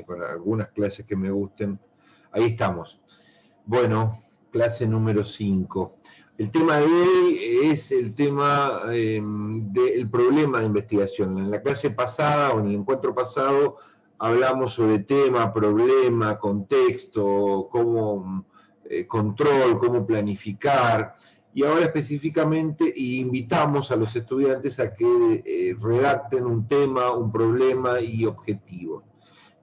con algunas clases que me gusten. Ahí estamos. Bueno, clase número 5. El tema de hoy es el tema del problema de investigación. En la clase pasada o en el encuentro pasado hablamos sobre tema, problema, contexto, cómo control, cómo planificar. Y ahora específicamente invitamos a los estudiantes a que redacten un tema, un problema y objetivos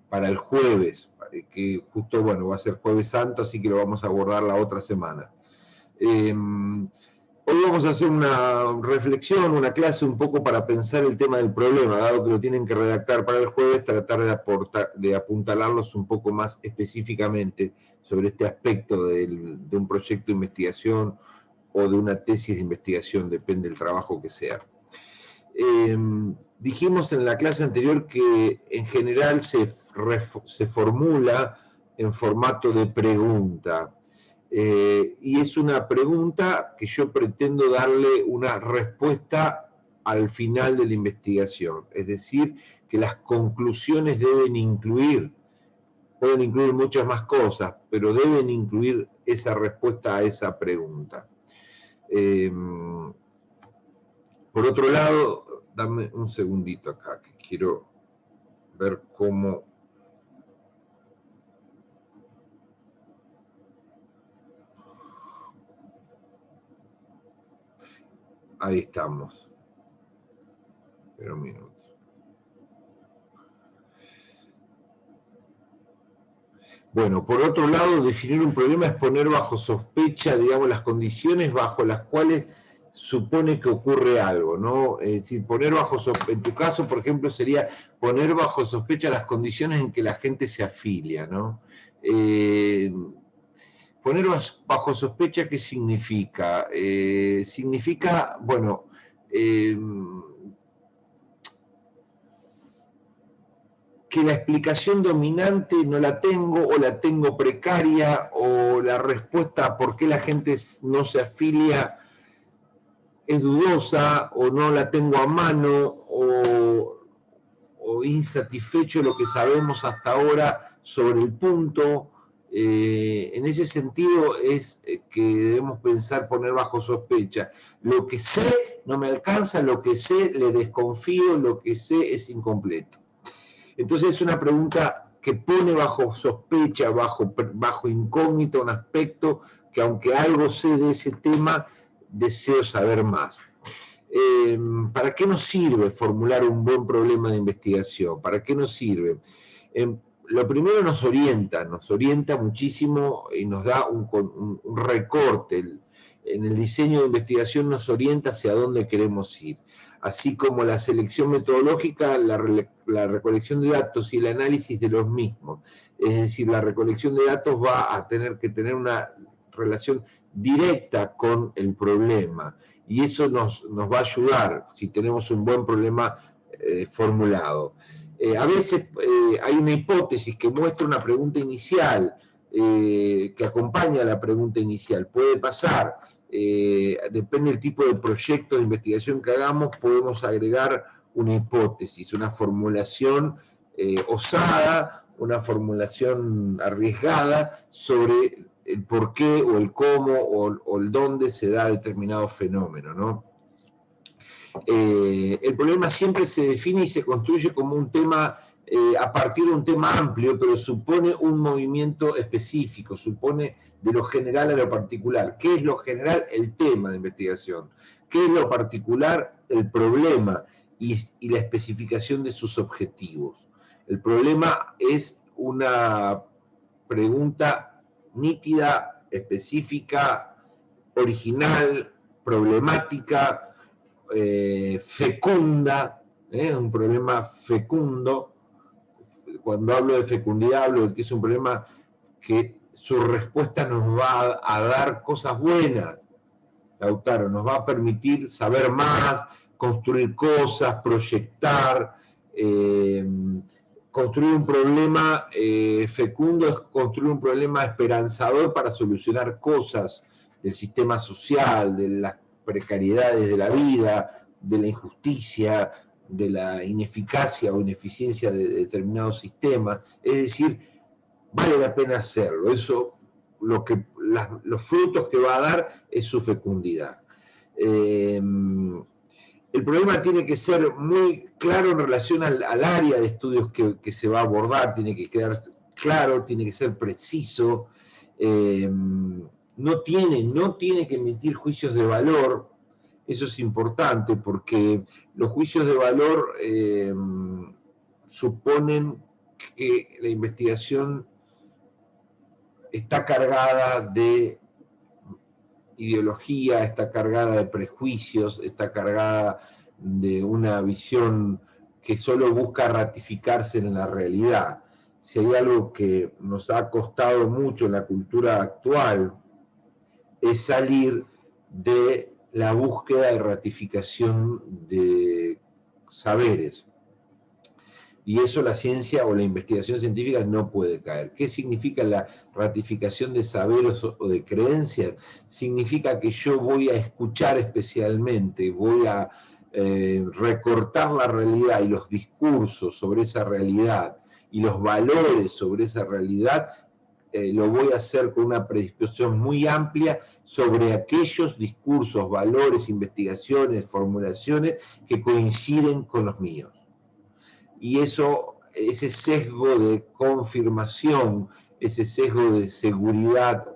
para el jueves, que justo, bueno, va a ser Jueves Santo, así que lo vamos a abordar la otra semana. Hoy vamos a hacer una reflexión, una clase un poco para pensar el tema del problema, dado que lo tienen que redactar para el jueves, tratar de apuntalarlos un poco más específicamente sobre este aspecto de un proyecto de investigación o de una tesis de investigación, depende del trabajo que sea. Dijimos en la clase anterior que en general se formula en formato de pregunta. Y es una pregunta que yo pretendo darle una respuesta al final de la investigación. Es decir, que las conclusiones pueden incluir muchas más cosas, pero deben incluir esa respuesta a esa pregunta. Por otro lado, dame un segundito acá, que quiero ver cómo... Ahí estamos. Espera un minuto. Bueno, por otro lado, definir un problema es poner bajo sospecha, digamos, las condiciones bajo las cuales supone que ocurre algo, ¿no? Es decir, poner bajo sospecha, en tu caso, por ejemplo, sería poner bajo sospecha las condiciones en que la gente se afilia, ¿no? Poner bajo sospecha, ¿qué significa? Significa, bueno, que la explicación dominante no la tengo, o la tengo precaria, o la respuesta a por qué la gente no se afilia es dudosa, o no la tengo a mano, o insatisfecho lo que sabemos hasta ahora sobre el punto. En ese sentido es que debemos pensar poner bajo sospecha. Lo que sé no me alcanza, lo que sé le desconfío, lo que sé es incompleto. Entonces es una pregunta que pone bajo sospecha, bajo incógnita un aspecto que, aunque algo sé de ese tema, deseo saber más. ¿Para qué nos sirve formular un buen problema de investigación? ¿Para qué nos sirve? Lo primero nos orienta muchísimo y nos da un recorte. En el diseño de investigación nos orienta hacia dónde queremos ir. Así como la selección metodológica, la recolección de datos y el análisis de los mismos. Es decir, la recolección de datos va a tener que tener una relación directa con el problema. Y eso nos va a ayudar si tenemos un buen problema formulado. A veces hay una hipótesis que muestra una pregunta inicial, que acompaña a la pregunta inicial. Puede pasar, depende del tipo de proyecto de investigación que hagamos, podemos agregar una hipótesis, una formulación osada, una formulación arriesgada sobre el por qué o el cómo o el dónde se da determinado fenómeno, ¿no? El problema siempre se define y se construye como un tema a partir de un tema amplio, pero supone un movimiento específico, supone de lo general a lo particular. ¿Qué es lo general? El tema de investigación. ¿Qué es lo particular? El problema y la especificación de sus objetivos. El problema es una pregunta nítida, específica, original, problemática, fecunda, un problema fecundo. Cuando hablo de fecundidad, hablo de que es un problema que su respuesta nos va a dar cosas buenas, Lautaro, nos va a permitir saber más, construir cosas, proyectar. Construir un problema fecundo es construir un problema esperanzador para solucionar cosas del sistema social, de las precariedades de la vida, de la injusticia, de la ineficacia o ineficiencia de determinados sistemas. Es decir, vale la pena hacerlo. Eso, los frutos que va a dar es su fecundidad. El problema tiene que ser muy claro en relación al área de estudios que se va a abordar, tiene que quedar claro, tiene que ser preciso, no tiene que emitir juicios de valor. Eso es importante porque los juicios de valor suponen que la investigación está cargada de ideología, está cargada de prejuicios, está cargada de una visión que solo busca ratificarse en la realidad. Si hay algo que nos ha costado mucho en la cultura actual, es salir de la búsqueda de ratificación de saberes. Y eso la ciencia o la investigación científica no puede caer. ¿Qué significa la ratificación de saberes o de creencias? Significa que yo voy a escuchar especialmente, voy a recortar la realidad y los discursos sobre esa realidad y los valores sobre esa realidad, lo voy a hacer con una predisposición muy amplia sobre aquellos discursos, valores, investigaciones, formulaciones que coinciden con los míos. Y eso, ese sesgo de confirmación, ese sesgo de seguridad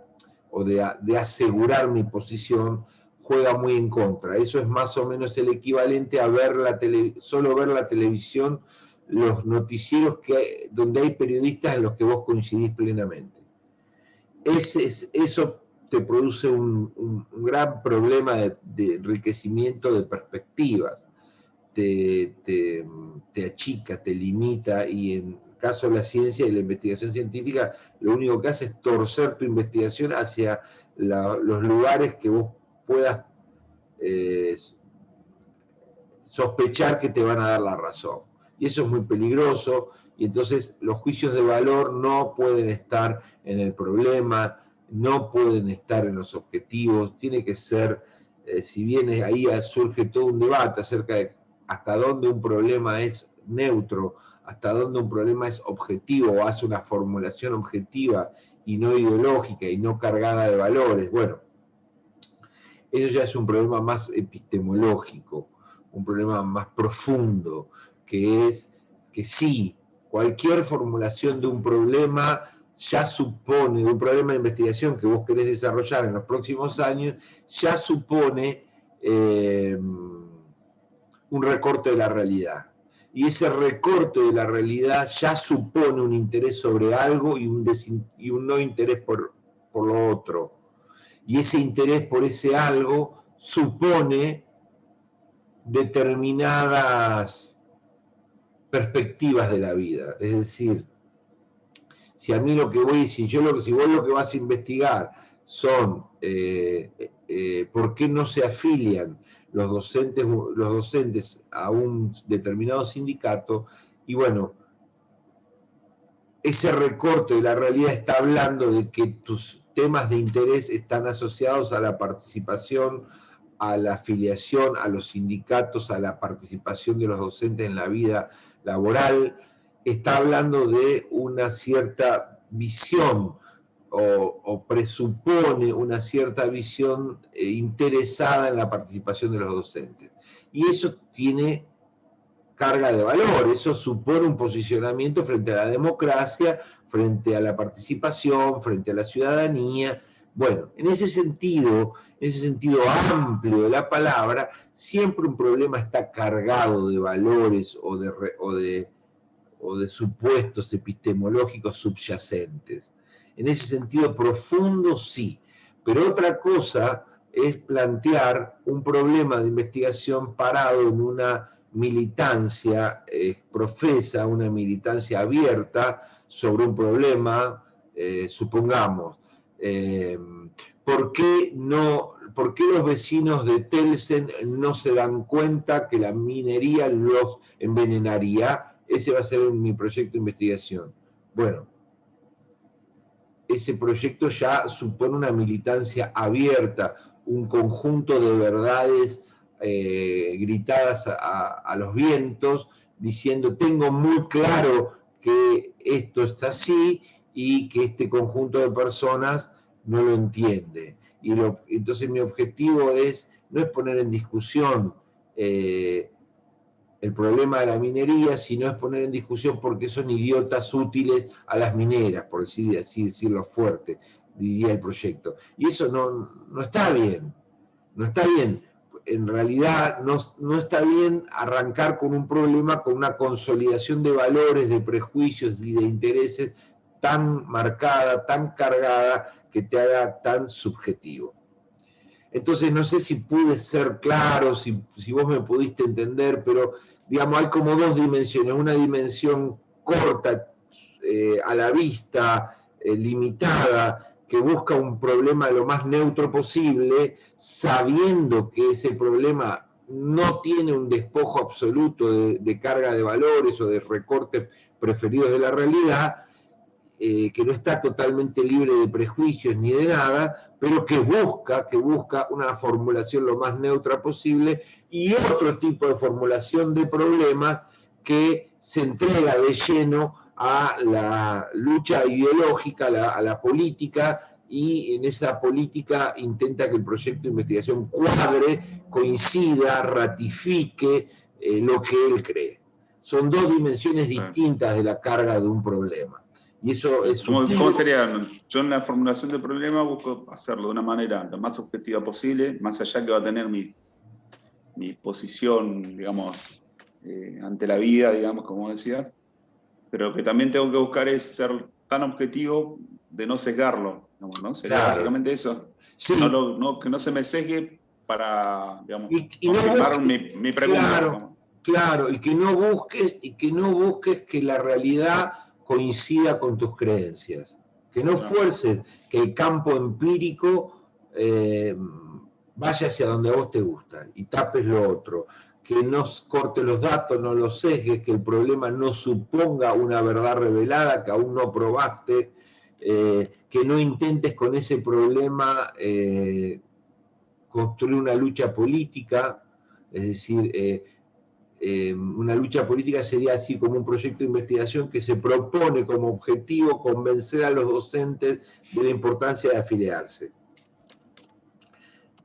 o de asegurar mi posición, juega muy en contra. Eso es más o menos el equivalente a ver solo ver la televisión, los noticieros donde hay periodistas en los que vos coincidís plenamente. Eso te produce un gran problema de enriquecimiento de perspectivas. Te achica, te limita, y en el caso de la ciencia y la investigación científica, lo único que hace es torcer tu investigación hacia los lugares que vos puedas sospechar que te van a dar la razón. Y eso es muy peligroso, y entonces los juicios de valor no pueden estar en el problema, no pueden estar en los objetivos, tiene que ser, si bien ahí surge todo un debate acerca de hasta dónde un problema es neutro, hasta dónde un problema es objetivo o hace una formulación objetiva y no ideológica y no cargada de valores. Bueno, eso ya es un problema más epistemológico, un problema más profundo, que es que sí, cualquier formulación de un problema ya supone, de un problema de investigación que vos querés desarrollar en los próximos años, ya supone un recorte de la realidad. Y ese recorte de la realidad ya supone un interés sobre algo y un no interés por lo otro. Y ese interés por ese algo supone determinadas perspectivas de la vida. Es decir, si a mí lo que voy, si vos lo que vas a investigar son por qué no se afilian los docentes a un determinado sindicato, y bueno, ese recorte de la realidad está hablando de que tus temas de interés están asociados a la participación, a la afiliación, a los sindicatos, a la participación de los docentes en la vida laboral. Está hablando de una cierta visión o presupone una cierta visión interesada en la participación de los docentes. Y eso tiene carga de valor, eso supone un posicionamiento frente a la democracia, frente a la participación, frente a la ciudadanía. Bueno, en ese sentido amplio de la palabra, siempre un problema está cargado de valores o de supuestos epistemológicos subyacentes. En ese sentido profundo, sí. Pero otra cosa es plantear un problema de investigación parado en una militancia profesa, una militancia abierta sobre un problema, supongamos, ¿por qué los vecinos de Telsen no se dan cuenta que la minería los envenenaría? Ese va a ser mi proyecto de investigación. Bueno, ese proyecto ya supone una militancia abierta, un conjunto de verdades gritadas a los vientos, diciendo tengo muy claro que esto es así y que este conjunto de personas no lo entiende. Entonces mi objetivo no es poner en discusión el problema de la minería, sino es poner en discusión por qué son idiotas útiles a las mineras, por así decirlo fuerte, diría el proyecto. Y eso no está bien, no está bien. En realidad no está bien arrancar con un problema, con una consolidación de valores, de prejuicios y de intereses tan marcada, tan cargada, que te haga tan subjetivo. Entonces no sé si pude ser claro, si vos me pudiste entender, pero digamos hay como dos dimensiones, una dimensión corta, a la vista, limitada, que busca un problema lo más neutro posible, sabiendo que ese problema no tiene un despojo absoluto de carga de valores o de recortes preferidos de la realidad, que no está totalmente libre de prejuicios ni de nada, pero que busca una formulación lo más neutra posible y otro tipo de formulación de problemas que se entrega de lleno a la lucha ideológica, a la política, y en esa política intenta que el proyecto de investigación cuadre, coincida, ratifique lo que él cree. Son dos dimensiones distintas de la carga de un problema. Y eso es ¿Cómo sería? Yo en la formulación del problema busco hacerlo de una manera lo más objetiva posible, más allá que va a tener mi posición, digamos, ante la vida, digamos, como decías, pero lo que también tengo que buscar es ser tan objetivo de no sesgarlo, digamos, ¿no? Sería básicamente eso. Sí. Que no se me sesgue para, digamos, confirmar mi pregunta. Claro, y que no busques que la realidad coincida con tus creencias, que no fuerces que el campo empírico vaya hacia donde a vos te gusta y tapes lo otro, que no cortes los datos, no los sesgues, que el problema no suponga una verdad revelada que aún no probaste, que no intentes con ese problema construir una lucha política, es decir, una lucha política sería así como un proyecto de investigación que se propone como objetivo convencer a los docentes de la importancia de afiliarse.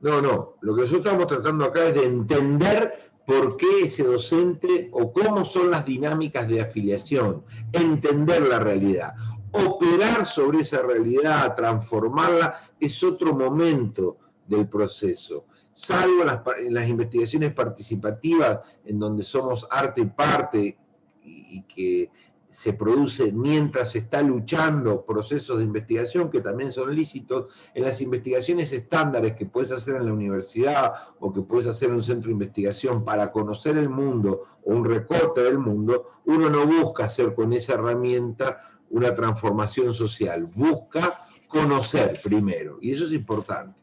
No, lo que nosotros estamos tratando acá es de entender por qué ese docente o cómo son las dinámicas de afiliación, entender la realidad, operar sobre esa realidad, transformarla, es otro momento del proceso. Salvo en las investigaciones participativas, en donde somos arte y parte, y que se produce mientras se está luchando procesos de investigación que también son lícitos, en las investigaciones estándares que puedes hacer en la universidad o que puedes hacer en un centro de investigación para conocer el mundo o un recorte del mundo, uno no busca hacer con esa herramienta una transformación social, busca conocer primero, y eso es importante.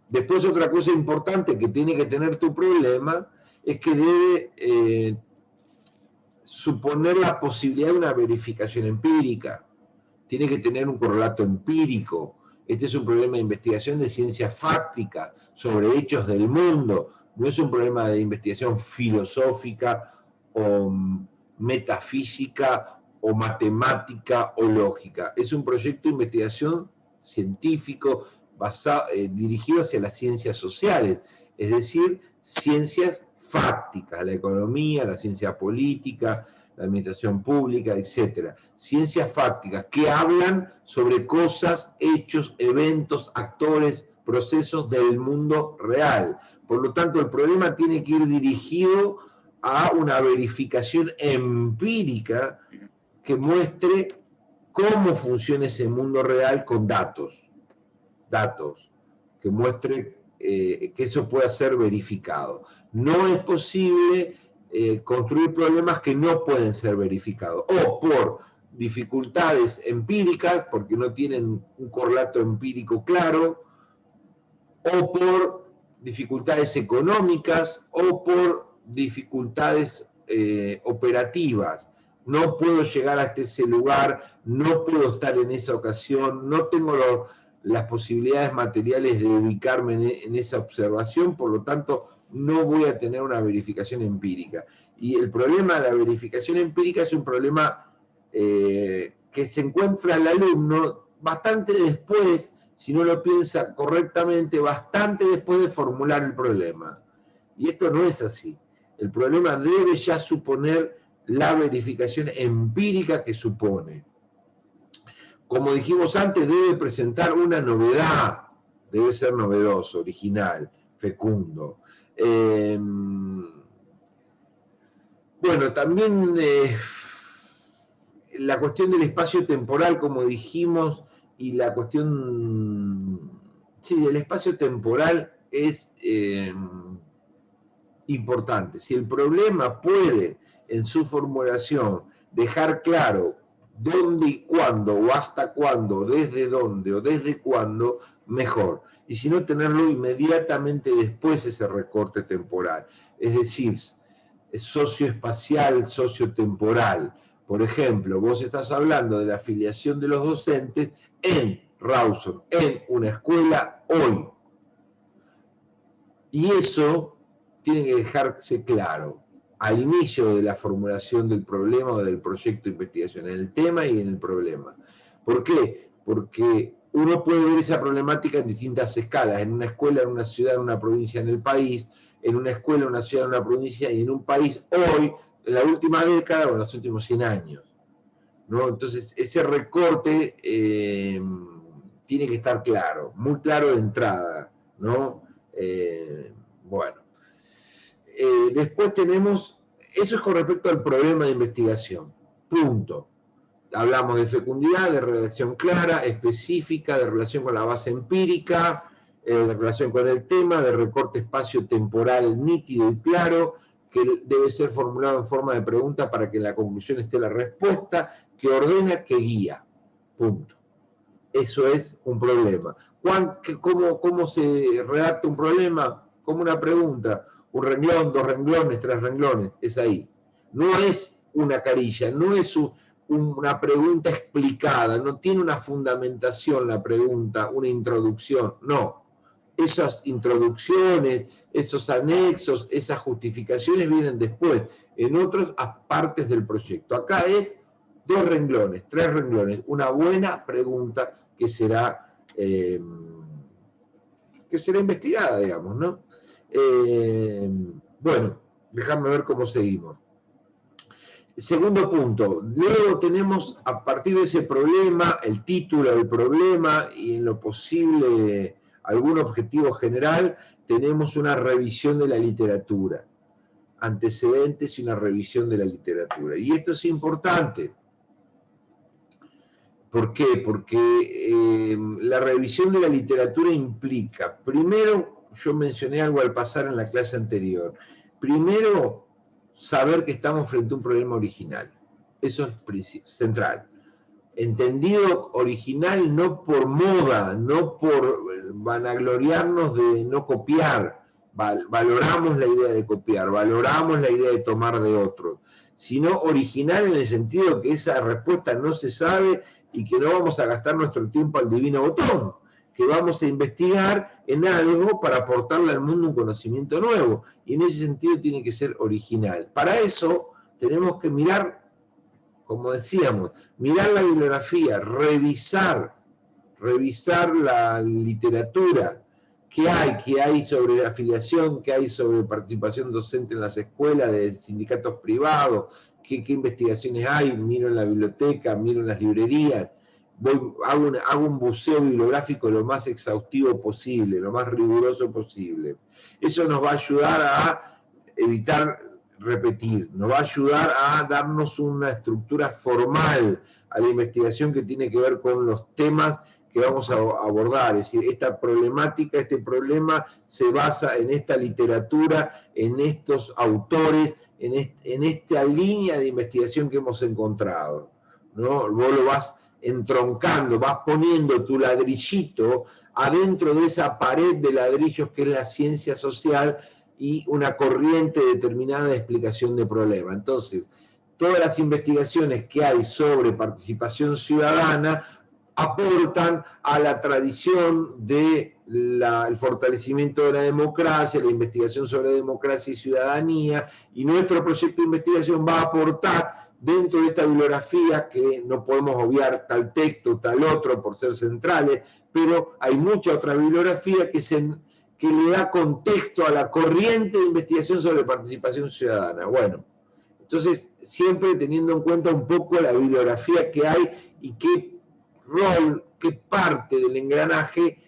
Después otra cosa importante que tiene que tener tu problema es que debe suponer la posibilidad de una verificación empírica. Tiene que tener un correlato empírico. Este es un problema de investigación de ciencia fáctica sobre hechos del mundo. No es un problema de investigación filosófica o metafísica o matemática o lógica. Es un proyecto de investigación científico dirigido hacia las ciencias sociales, es decir, ciencias fácticas, la economía, la ciencia política, la administración pública, etc. Ciencias fácticas que hablan sobre cosas, hechos, eventos, actores, procesos del mundo real. Por lo tanto, el problema tiene que ir dirigido a una verificación empírica que muestre cómo funciona ese mundo real con datos, que muestre que eso pueda ser verificado. No es posible construir problemas que no pueden ser verificados, o por dificultades empíricas, porque no tienen un correlato empírico claro, o por dificultades económicas, o por dificultades operativas. No puedo llegar hasta ese lugar, no puedo estar en esa ocasión, no tengo las posibilidades materiales de ubicarme en esa observación, por lo tanto no voy a tener una verificación empírica. Y el problema de la verificación empírica es un problema que se encuentra el alumno bastante después, si no lo piensa correctamente, bastante después de formular el problema. Y esto no es así. El problema debe ya suponer la verificación empírica que supone. Como dijimos antes, debe presentar una novedad, debe ser novedoso, original, fecundo. Bueno, también la cuestión del espacio temporal, como dijimos, y la cuestión, sí, del espacio temporal es importante. Si el problema puede, en su formulación, dejar claro dónde y cuándo, o hasta cuándo, desde dónde o desde cuándo, mejor. Y si no, tenerlo inmediatamente después ese recorte temporal. Es decir, socioespacial, sociotemporal. Por ejemplo, vos estás hablando de la afiliación de los docentes en Rawson, en una escuela hoy. Y eso tiene que dejarse claro al inicio de la formulación del problema o del proyecto de investigación, en el tema y en el problema. ¿Por qué? Porque uno puede ver esa problemática en distintas escalas, en una escuela, en una ciudad, en una provincia, en el país, en una escuela, en una ciudad, en una provincia y en un país hoy, en la última década o en los últimos 100 años. ¿No? Entonces, ese recorte tiene que estar claro, muy claro de entrada, ¿no? Bueno. Después tenemos, eso es con respecto al problema de investigación, punto. Hablamos de fecundidad, de redacción clara, específica, de relación con la base empírica, de relación con el tema, de recorte espacio-temporal nítido y claro, que debe ser formulado en forma de pregunta para que en la conclusión esté la respuesta, que ordena, que guía, punto. Eso es un problema. ¿Cómo se redacta un problema? Como una pregunta. Un renglón, 2 renglones, 3 renglones, es ahí. No es una carilla, no es una pregunta explicada, no tiene una fundamentación la pregunta, una introducción, no. Esas introducciones, esos anexos, esas justificaciones vienen después, en otras partes del proyecto. Acá es 2 renglones, 3 renglones, una buena pregunta que será investigada, digamos, ¿no? Bueno, déjame ver cómo seguimos. Segundo punto, luego tenemos a partir de ese problema, el título del problema y en lo posible algún objetivo general, tenemos una revisión de la literatura, antecedentes y una revisión de la literatura. Y esto es importante. ¿Por qué? Porque la revisión de la literatura implica, primero, yo mencioné algo al pasar en la clase anterior. Primero, saber que estamos frente a un problema original. Eso es central. Entendido original no por moda, no por vanagloriarnos de no copiar. Valoramos la idea de copiar, valoramos la idea de tomar de otros. Sino original en el sentido que esa respuesta no se sabe y que no vamos a gastar nuestro tiempo al divino botón, que vamos a investigar en algo para aportarle al mundo un conocimiento nuevo, y en ese sentido tiene que ser original. Para eso tenemos que mirar, como decíamos, mirar la bibliografía, revisar la literatura, qué hay sobre afiliación, qué hay sobre participación docente en las escuelas, de sindicatos privados, qué investigaciones hay, miro en la biblioteca, miro en las librerías, hago un buceo bibliográfico lo más exhaustivo posible, lo más riguroso posible. Eso nos va a ayudar a evitar repetir, nos va a ayudar a darnos una estructura formal a la investigación que tiene que ver con los temas que vamos a abordar. Es decir, esta problemática, este problema se basa en esta literatura, en estos autores, en esta línea de investigación que hemos encontrado, ¿no? Vos lo vas entroncando, vas poniendo tu ladrillito adentro de esa pared de ladrillos que es la ciencia social y una corriente determinada de explicación de problemas. Entonces, todas las investigaciones que hay sobre participación ciudadana aportan a la tradición del fortalecimiento de la democracia, la investigación sobre democracia y ciudadanía, y nuestro proyecto de investigación va a aportar dentro de esta bibliografía, que no podemos obviar tal texto, tal otro, por ser centrales, pero hay mucha otra bibliografía que le da contexto a la corriente de investigación sobre participación ciudadana. Bueno, entonces, siempre teniendo en cuenta un poco la bibliografía que hay y qué rol, qué parte del engranaje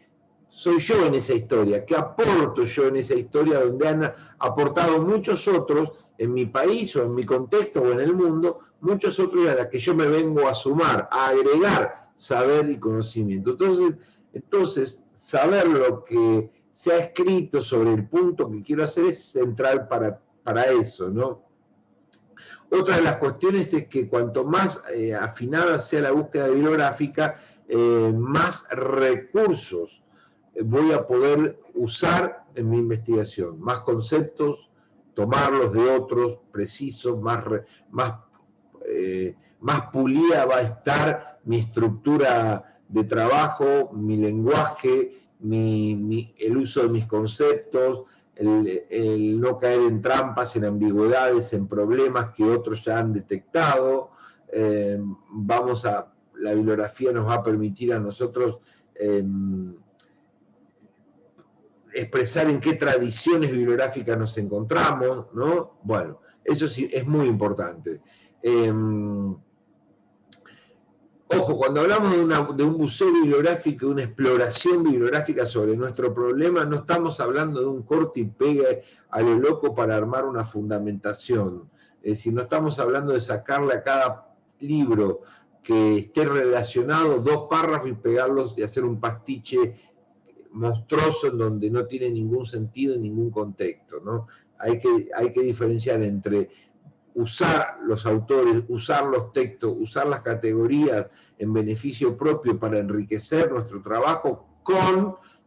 soy yo en esa historia, qué aporto yo en esa historia donde han aportado muchos otros en mi país o en mi contexto o en el mundo, muchos otros a los que yo me vengo a sumar, a agregar saber y conocimiento. Entonces, saber lo que se ha escrito sobre el punto que quiero hacer es central para eso, ¿no? Otra de las cuestiones es que cuanto más afinada sea la búsqueda bibliográfica, más recursos voy a poder usar en mi investigación, más conceptos, tomarlos de otros precisos, más pulida va a estar mi estructura de trabajo, mi lenguaje, el uso de mis conceptos, el no caer en trampas, en ambigüedades, en problemas que otros ya han detectado. La bibliografía nos va a permitir a nosotros expresar en qué tradiciones bibliográficas nos encontramos, ¿no? Bueno, eso sí es muy importante. Ojo, cuando hablamos de un buceo bibliográfico, de una exploración bibliográfica sobre nuestro problema, no estamos hablando de un corte y pegue a lo loco para armar una fundamentación. Es decir, no estamos hablando de sacarle a cada libro que esté relacionado 2 párrafos y pegarlos y hacer un pastiche monstruoso en donde no tiene ningún sentido, ningún contexto, ¿no? Hay que diferenciar entre usar los autores, usar los textos, usar las categorías en beneficio propio para enriquecer nuestro trabajo,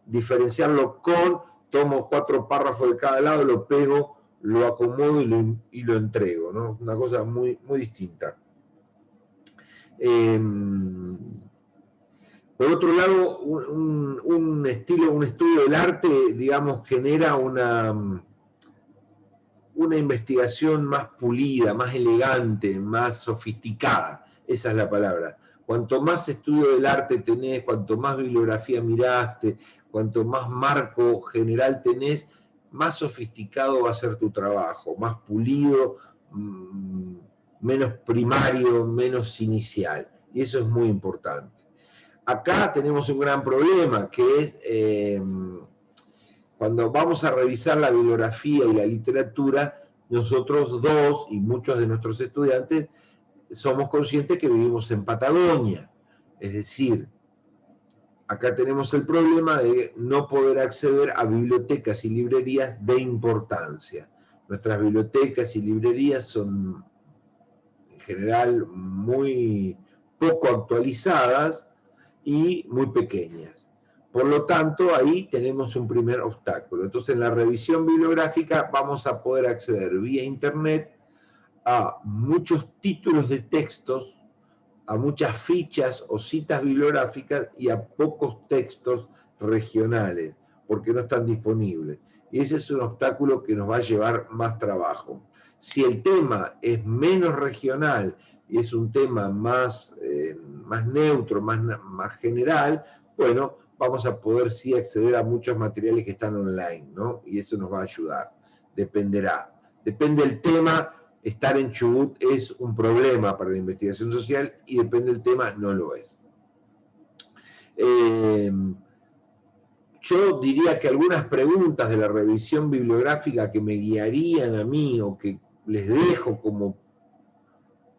diferenciarlo con, tomo 4 párrafos de cada lado, lo pego, lo acomodo y lo entrego, ¿no? Una cosa muy, muy distinta. Por otro lado, un estudio del arte, digamos, genera una investigación más pulida, más elegante, más sofisticada. Esa es la palabra. Cuanto más estudio del arte tenés, cuanto más bibliografía miraste, cuanto más marco general tenés, más sofisticado va a ser tu trabajo, más pulido, menos primario, menos inicial. Y eso es muy importante. Acá tenemos un gran problema, que es cuando vamos a revisar la bibliografía y la literatura, nosotros dos y muchos de nuestros estudiantes somos conscientes que vivimos en Patagonia. Es decir, acá tenemos el problema de no poder acceder a bibliotecas y librerías de importancia. Nuestras bibliotecas y librerías son en general muy poco actualizadas y muy pequeñas. Por lo tanto, ahí tenemos un primer obstáculo. Entonces, en la revisión bibliográfica vamos a poder acceder vía internet a muchos títulos de textos, a muchas fichas o citas bibliográficas y a pocos textos regionales, porque no están disponibles. Y ese es un obstáculo que nos va a llevar más trabajo. Si el tema es menos regional y es un tema más neutro, más general, bueno, vamos a poder sí acceder a muchos materiales que están online, ¿no? Y eso nos va a ayudar. Dependerá. Depende del tema. Estar en Chubut es un problema para la investigación social y depende del tema, no lo es. Yo diría que algunas preguntas de la revisión bibliográfica que me guiarían a mí o que les dejo como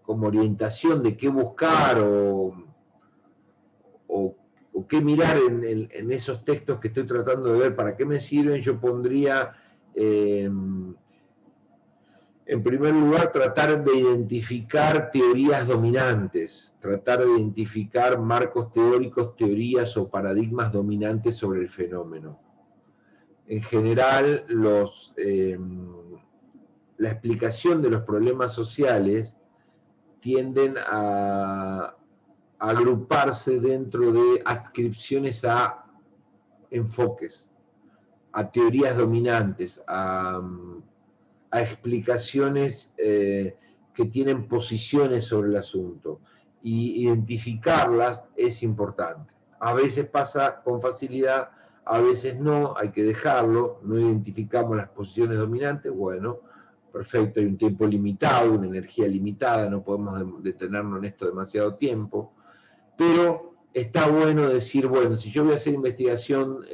orientación de qué buscar o qué mirar en esos textos que estoy tratando de ver, para qué me sirven, yo pondría, en primer lugar, tratar de identificar teorías dominantes, tratar de identificar marcos teóricos, teorías o paradigmas dominantes sobre el fenómeno. En general, la explicación de los problemas sociales tienden a agruparse dentro de adscripciones a enfoques, a teorías dominantes, a explicaciones que tienen posiciones sobre el asunto. Y identificarlas es importante. A veces pasa con facilidad, a veces no, hay que dejarlo, no identificamos las posiciones dominantes, bueno, perfecto, hay un tiempo limitado, una energía limitada, no podemos detenernos en esto demasiado tiempo, pero está bueno decir, bueno, si yo voy a hacer investigación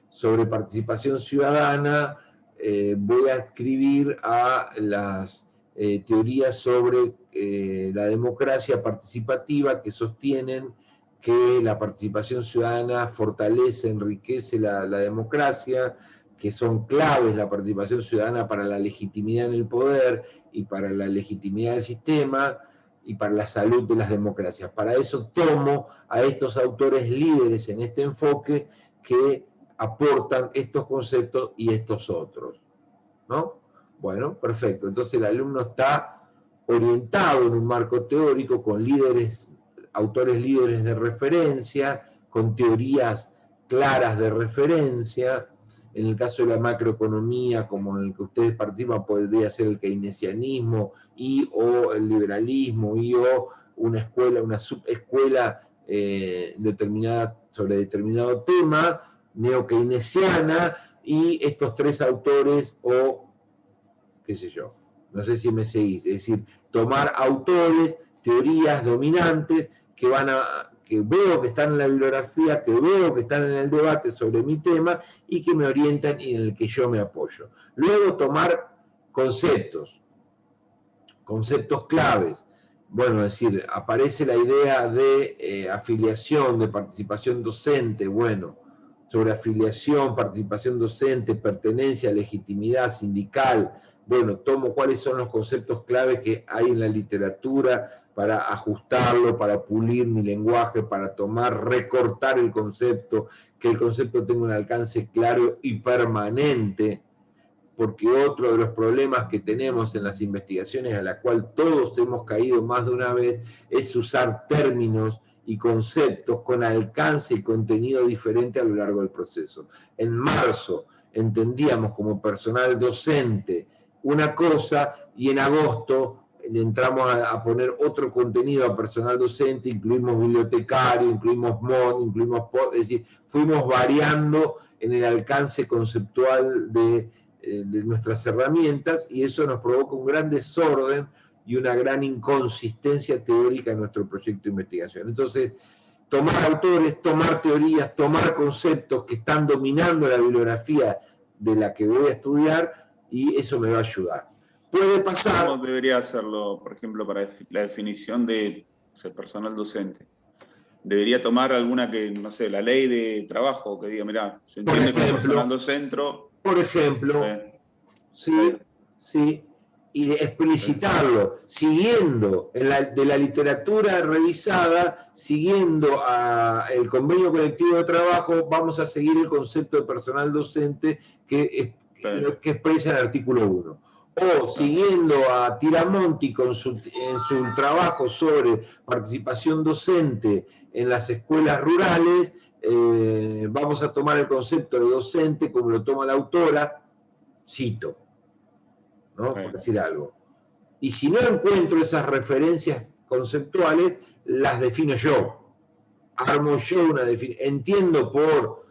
sobre participación ciudadana, voy a escribir a las teorías sobre la democracia participativa que sostienen que la participación ciudadana fortalece, enriquece la democracia, que son claves la participación ciudadana para la legitimidad en el poder y para la legitimidad del sistema y para la salud de las democracias. Para eso tomo a estos autores líderes en este enfoque que aportan estos conceptos y estos otros, ¿no? Bueno, perfecto. Entonces el alumno está orientado en un marco teórico con líderes, autores líderes de referencia, con teorías claras de referencia. En el caso de la macroeconomía, como en el que ustedes participan, podría ser el keynesianismo y o el liberalismo y o una escuela, una subescuela determinada sobre determinado tema, neo-keynesiana, y estos tres autores o qué sé yo, no sé si me seguís, es decir, tomar autores, teorías dominantes que veo que están en la bibliografía, que veo que están en el debate sobre mi tema y que me orientan y en el que yo me apoyo. Luego tomar conceptos claves. Bueno, es decir, aparece la idea de afiliación, de participación docente, bueno, sobre afiliación, participación docente, pertenencia, legitimidad sindical. Bueno, tomo cuáles son los conceptos clave que hay en la literatura para ajustarlo, para pulir mi lenguaje, para tomar, recortar el concepto, que el concepto tenga un alcance claro y permanente, porque otro de los problemas que tenemos en las investigaciones, a la cual todos hemos caído más de una vez, es usar términos y conceptos con alcance y contenido diferente a lo largo del proceso. En marzo entendíamos como personal docente una cosa y en agosto entramos a poner otro contenido a personal docente, incluimos bibliotecario, incluimos MON, incluimos POD, es decir, fuimos variando en el alcance conceptual de nuestras herramientas y eso nos provoca un gran desorden y una gran inconsistencia teórica en nuestro proyecto de investigación. Entonces, tomar autores, tomar teorías, tomar conceptos que están dominando la bibliografía de la que voy a estudiar y eso me va a ayudar. Puede pasar... ¿Cómo debería hacerlo, por ejemplo, para la definición de personal docente? ¿Debería tomar alguna que, no sé, la ley de trabajo, que diga, mirá, yo entiendo que personal docente... Por ejemplo, sí, y explicitarlo, siguiendo de la literatura revisada, siguiendo el convenio colectivo de trabajo, vamos a seguir el concepto de personal docente que expresa el artículo 1. O siguiendo a Tiramonti en su trabajo sobre participación docente en las escuelas rurales, vamos a tomar el concepto de docente como lo toma la autora, cito, ¿no? Por decir algo. Y si no encuentro esas referencias conceptuales, las defino yo. Armo yo una definición. Entiendo por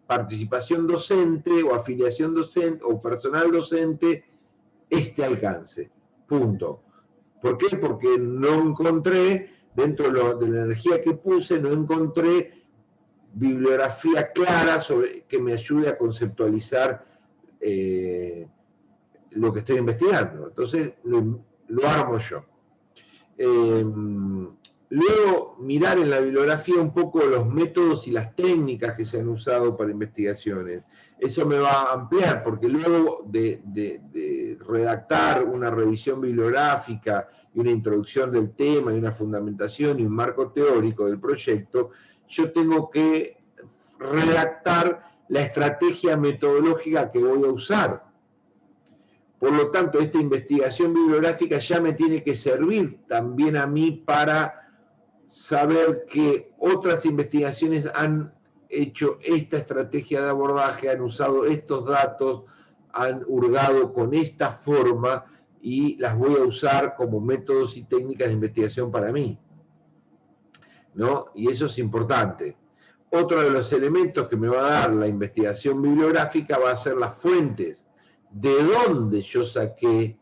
participación docente o afiliación docente o personal docente este alcance. Punto. ¿Por qué? Porque no encontré, dentro de la energía que puse, no encontré bibliografía clara que me ayude a conceptualizar lo que estoy investigando. Entonces lo armo yo. Luego, mirar en la bibliografía un poco los métodos y las técnicas que se han usado para investigaciones. Eso me va a ampliar, porque luego de redactar una revisión bibliográfica y una introducción del tema y una fundamentación y un marco teórico del proyecto, yo tengo que redactar la estrategia metodológica que voy a usar. Por lo tanto, esta investigación bibliográfica ya me tiene que servir también a mí para saber que otras investigaciones han hecho esta estrategia de abordaje, han usado estos datos, han hurgado con esta forma y las voy a usar como métodos y técnicas de investigación para mí, ¿no? Y eso es importante. Otro de los elementos que me va a dar la investigación bibliográfica va a ser las fuentes, de dónde yo saqué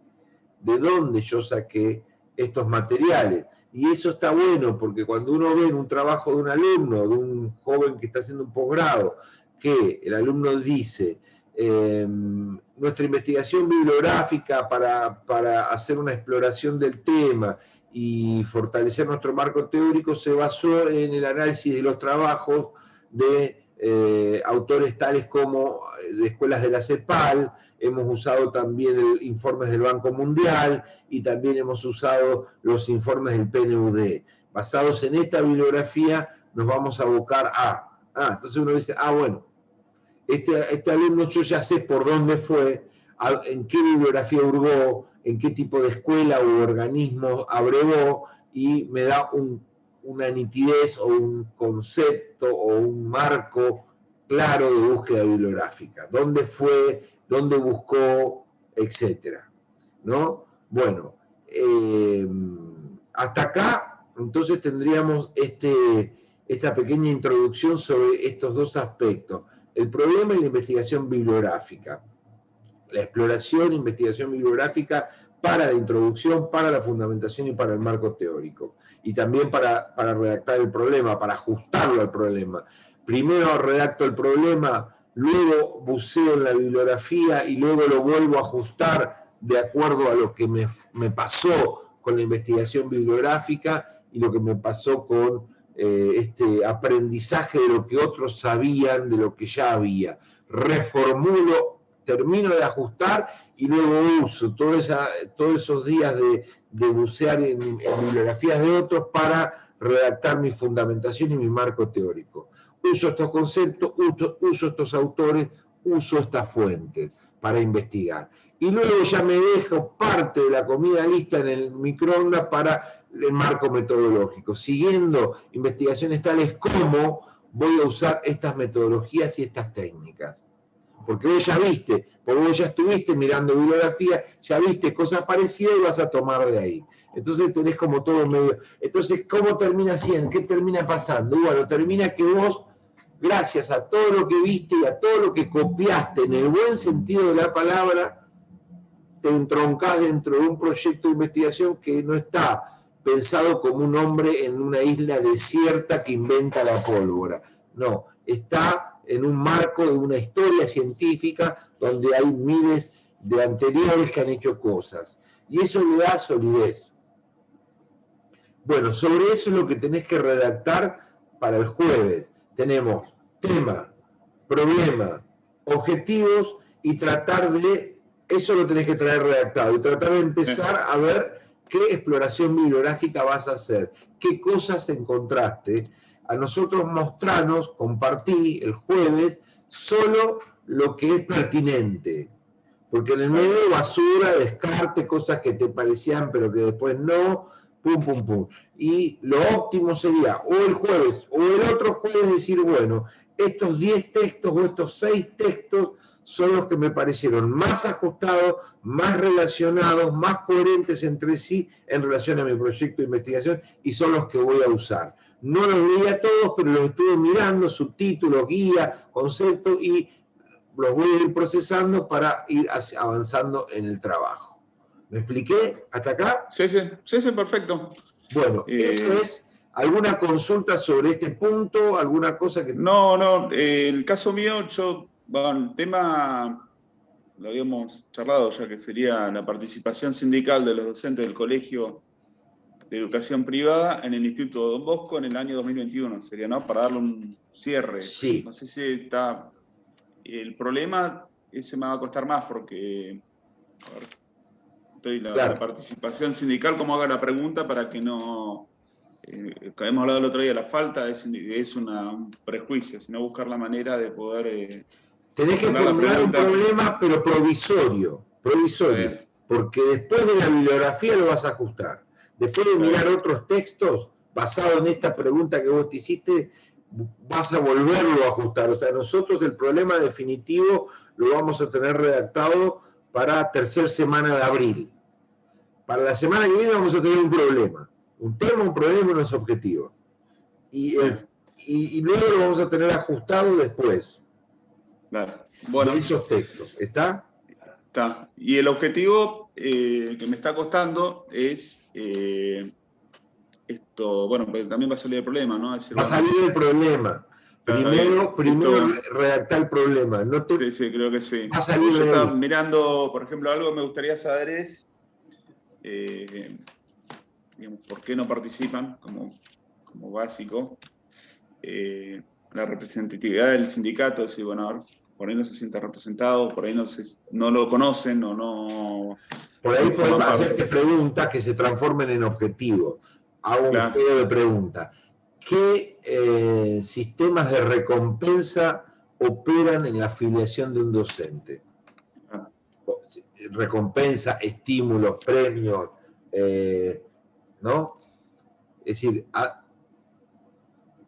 estos materiales. Y eso está bueno, porque cuando uno ve en un trabajo de un alumno, de un joven que está haciendo un posgrado, que el alumno dice, nuestra investigación bibliográfica para hacer una exploración del tema y fortalecer nuestro marco teórico se basó en el análisis de los trabajos de autores tales como de escuelas de la CEPAL, hemos usado también informes del Banco Mundial y también hemos usado los informes del PNUD. Basados en esta bibliografía nos vamos a abocar a... entonces uno dice, bueno, este alumno yo ya sé por dónde fue, en qué bibliografía hurgó, en qué tipo de escuela u organismo abrevó, y me da una nitidez o un concepto o un marco claro de búsqueda bibliográfica. ¿Dónde fue? ¿Dónde buscó? Etcétera, ¿no? Bueno, hasta acá, entonces tendríamos esta pequeña introducción sobre estos dos aspectos. El problema es la investigación bibliográfica, la exploración e investigación bibliográfica para la introducción, para la fundamentación y para el marco teórico. Y también para redactar el problema, para ajustarlo al problema. Primero redacto el problema, luego buceo en la bibliografía y luego lo vuelvo a ajustar de acuerdo a lo que me pasó con la investigación bibliográfica y lo que me pasó con este aprendizaje de lo que otros sabían, de lo que ya había. Reformulo, termino de ajustar y luego uso todos esos días de bucear en bibliografías de otros para redactar mi fundamentación y mi marco teórico. Uso estos conceptos, uso estos autores, uso estas fuentes para investigar. Y luego ya me dejo parte de la comida lista en el microondas para el marco metodológico, siguiendo investigaciones tales como voy a usar estas metodologías y estas técnicas. Porque vos ya viste, porque vos ya estuviste mirando bibliografía, ya viste cosas parecidas y vas a tomar de ahí. Entonces tenés como todo medio... Entonces, ¿cómo termina siendo? ¿Qué termina pasando? Y bueno, termina que vos, gracias a todo lo que viste y a todo lo que copiaste, en el buen sentido de la palabra, te entroncás dentro de un proyecto de investigación que no está pensado como un hombre en una isla desierta que inventa la pólvora. No, está en un marco de una historia científica donde hay miles de anteriores que han hecho cosas. Y eso le da solidez. Bueno, sobre eso es lo que tenés que redactar para el jueves. Tenemos tema, problema, objetivos y tratar de... Eso lo tenés que traer redactado y tratar de empezar a ver qué exploración bibliográfica vas a hacer, qué cosas encontraste. A nosotros mostranos, compartí el jueves, solo lo que es pertinente. Porque en el medio basura, descarte, cosas que te parecían pero que después no, pum, pum, pum. Y lo óptimo sería o el jueves o el otro jueves decir, bueno, estos 10 textos o estos 6 textos son los que me parecieron más ajustados, más relacionados, más coherentes entre sí en relación a mi proyecto de investigación y son los que voy a usar. No los leí a todos, pero los estuve mirando, subtítulos, guía, conceptos y los voy a ir procesando para ir avanzando en el trabajo. ¿Me expliqué hasta acá? Sí, perfecto. Bueno, eso es. ¿Alguna consulta sobre este punto? ¿Alguna cosa que...? No, el caso mío, el tema lo habíamos charlado ya, que sería la participación sindical de los docentes del Colegio de Educación Privada en el Instituto Don Bosco en el año 2021, sería, ¿no? Para darle un cierre. Sí. No sé si está... El problema, ese me va a costar más porque... La participación sindical, ¿cómo haga la pregunta para que no... hemos hablado el otro día, la falta es un prejuicio, sino buscar la manera de poder... Tenés que formular un problema, pero provisorio. provisorio, porque después de la bibliografía lo vas a ajustar. Después de mirar otros textos, basado en esta pregunta que vos te hiciste, vas a volverlo a ajustar. O sea, nosotros el problema definitivo lo vamos a tener redactado para tercera semana de abril. Para la semana que viene vamos a tener un problema. Un tema, un problema y unos objetivos. Y luego lo vamos a tener ajustado después. Claro. Bueno, de esos textos. ¿Está? Está. Y el objetivo que me está costando es esto, bueno, pues también va a salir el problema, ¿no? Decir, va a salir el problema. Primero redactar el problema. No te... Sí, creo que sí. Va a salir yo estaba mirando, por ejemplo, algo que me gustaría saber es, digamos, ¿por qué no participan como básico? La representatividad del sindicato, si bueno, a ver, por ahí no se sienta representado, por ahí no lo conocen o no... Por ahí pueden hacerte preguntas que se transformen en objetivos. Hago un juego de preguntas. ¿Qué sistemas de recompensa operan en la afiliación de un docente? Recompensa, estímulos, premios, ¿no? Es decir,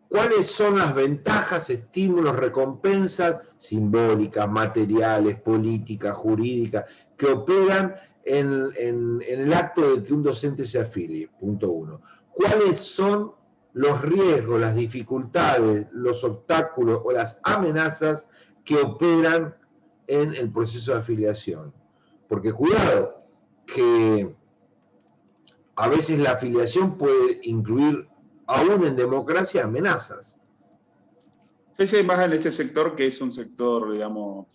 ¿cuáles son las ventajas, estímulos, recompensas simbólicas, materiales, políticas, jurídicas, que operan en el acto de que un docente se afilie? Punto 1. ¿Cuáles son los riesgos, las dificultades, los obstáculos o las amenazas que operan en el proceso de afiliación? Porque cuidado, que a veces la afiliación puede incluir, aún en democracia, amenazas. Sí, más en este sector, que es un sector, digamos...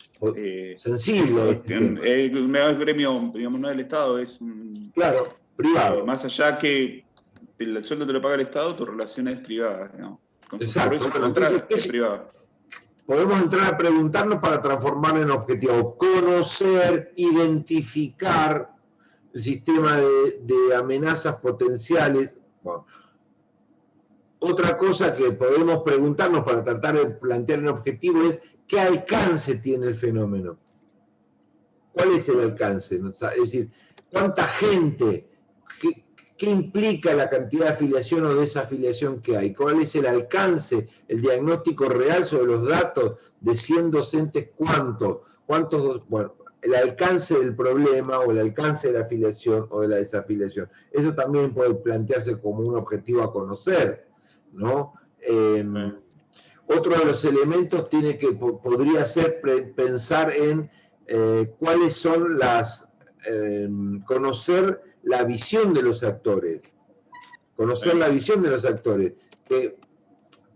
sensible. No es gremio, digamos, no del Estado, es un... Claro, privado. Más allá que el sueldo te lo paga el Estado, tu relación es privada, digamos. Exacto. Por eso entonces, es privada. Podemos entrar a preguntarnos para transformarlo en objetivo. Conocer, identificar el sistema de amenazas potenciales. Bueno, otra cosa que podemos preguntarnos para tratar de plantear un objetivo es ¿qué alcance tiene el fenómeno? ¿Cuál es el alcance? Es decir, ¿cuánta gente? ¿Qué implica la cantidad de afiliación o desafiliación que hay? ¿Cuál es el alcance, el diagnóstico real sobre los datos de 100 docentes? ¿Cuántos? Bueno, el alcance del problema o el alcance de la afiliación o de la desafiliación. Eso también puede plantearse como un objetivo a conocer, ¿no? Otro de los elementos podría ser pensar en cuáles son conocer la visión de los actores. Conocer la visión de los actores. Que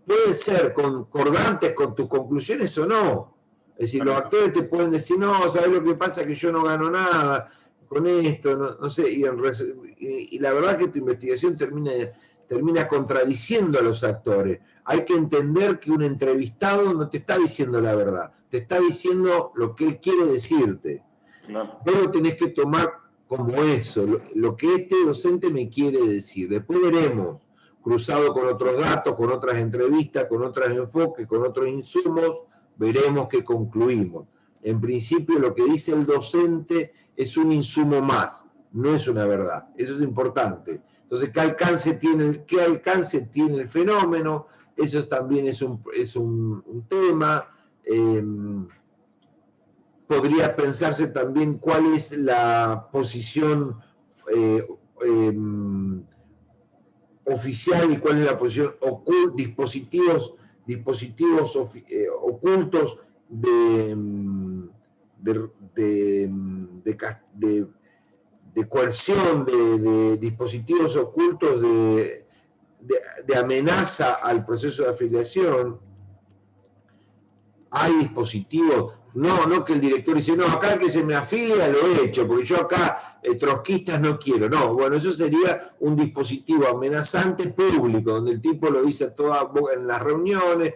puede ser concordantes con tus conclusiones o no. Es decir, los actores te pueden decir, no, ¿sabes lo que pasa? Que yo no gano nada con esto, no sé, y la verdad que tu investigación termina contradiciendo a los actores. Hay que entender que un entrevistado no te está diciendo la verdad, te está diciendo lo que él quiere decirte. Vos lo tenés que tomar como eso, lo que este docente me quiere decir. Después veremos, cruzado con otros datos, con otras entrevistas, con otros enfoques, con otros insumos, veremos qué concluimos. En principio lo que dice el docente es un insumo más, no es una verdad. Eso es importante. Entonces, ¿qué alcance tiene el fenómeno? Eso también es un tema. Podría pensarse también cuál es la posición oficial y cuál es la posición dispositivos ocultos de coerción, de dispositivos ocultos de amenaza al proceso de afiliación. Hay dispositivos, no que el director dice, no, acá que se me afilia lo he hecho, porque yo acá trotskistas no quiero. No, bueno, eso sería un dispositivo amenazante público, donde el tipo lo dice a toda boca en las reuniones.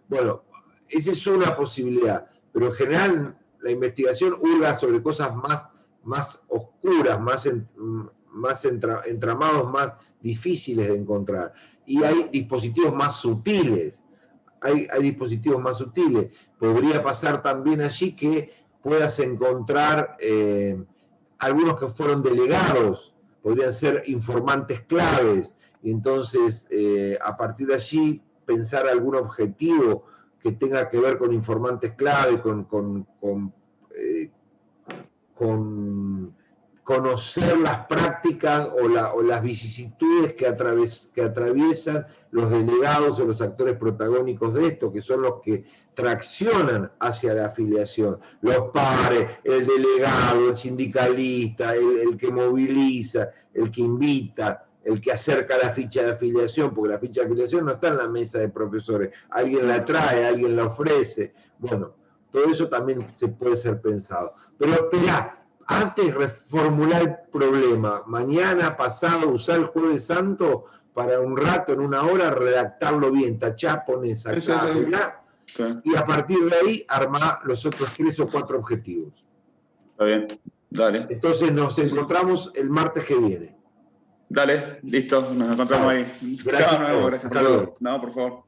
Bueno, esa es una posibilidad, pero en general la investigación hurga sobre cosas más oscuras, más entramados, más difíciles de encontrar. Y hay dispositivos más sutiles. Hay dispositivos más sutiles. Podría pasar también allí que puedas encontrar algunos que fueron delegados, podrían ser informantes claves, y entonces a partir de allí pensar algún objetivo que tenga que ver con informantes clave, con conocer las prácticas o las vicisitudes que atraviesan los delegados o los actores protagónicos de esto, que son los que traccionan hacia la afiliación. Los pares, el delegado, el sindicalista, el que moviliza, el que invita, el que acerca la ficha de afiliación, porque la ficha de afiliación no está en la mesa de profesores, alguien la trae, alguien la ofrece. Bueno, todo eso también se puede ser pensado. Pero esperá, antes reformular el problema, mañana, pasado, usar el Jueves Santo para un rato, en una hora, redactarlo bien, tachá, ponés acá, y a partir de ahí armar los otros 3 o 4 objetivos. Está bien, dale. Entonces nos encontramos el martes que viene. Dale, listo, nos encontramos ahí. Gracias. Chao, gracias por todo. No, por favor.